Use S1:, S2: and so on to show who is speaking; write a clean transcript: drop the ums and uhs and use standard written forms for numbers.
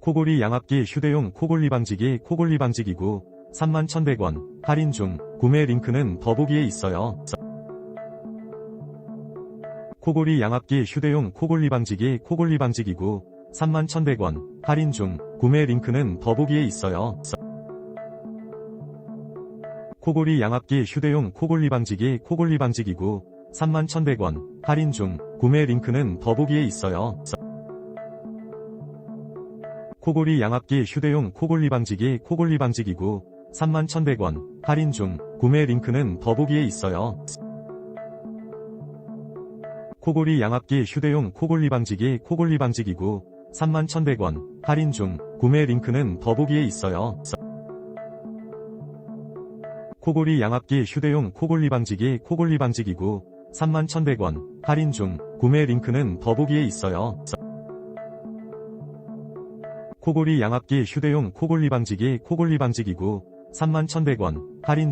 S1: 코골이 양압기 휴대용 코골이 방지기구 31,100원 할인 중. 구매 링크는 더보기에 있어요. 코골이 양압기 휴대용 코골이 방지기구 31,100원 할인 중. 구매 링크는 더보기에 있어요. 코골이 양압기 휴대용 코골이 방지기구 31,100원 할인 중. 구매 링크는 더보기에 있어요. 코골이 양압기 휴대용 코골이 방지기구 31,100원 할인 중. 구매 링크는 더보기에 있어요. 코골이 양압기 휴대용 코골이 방지기구 31,100원 할인 중. 구매 링크는 더보기에 있어요. 코골이 양압기 휴대용 코골이 방지기구 31,100원 할인 중. 구매 링크는 더보기에 있어요. 코골이 양압기 휴대용 코골이 방지기구 31,100원 할인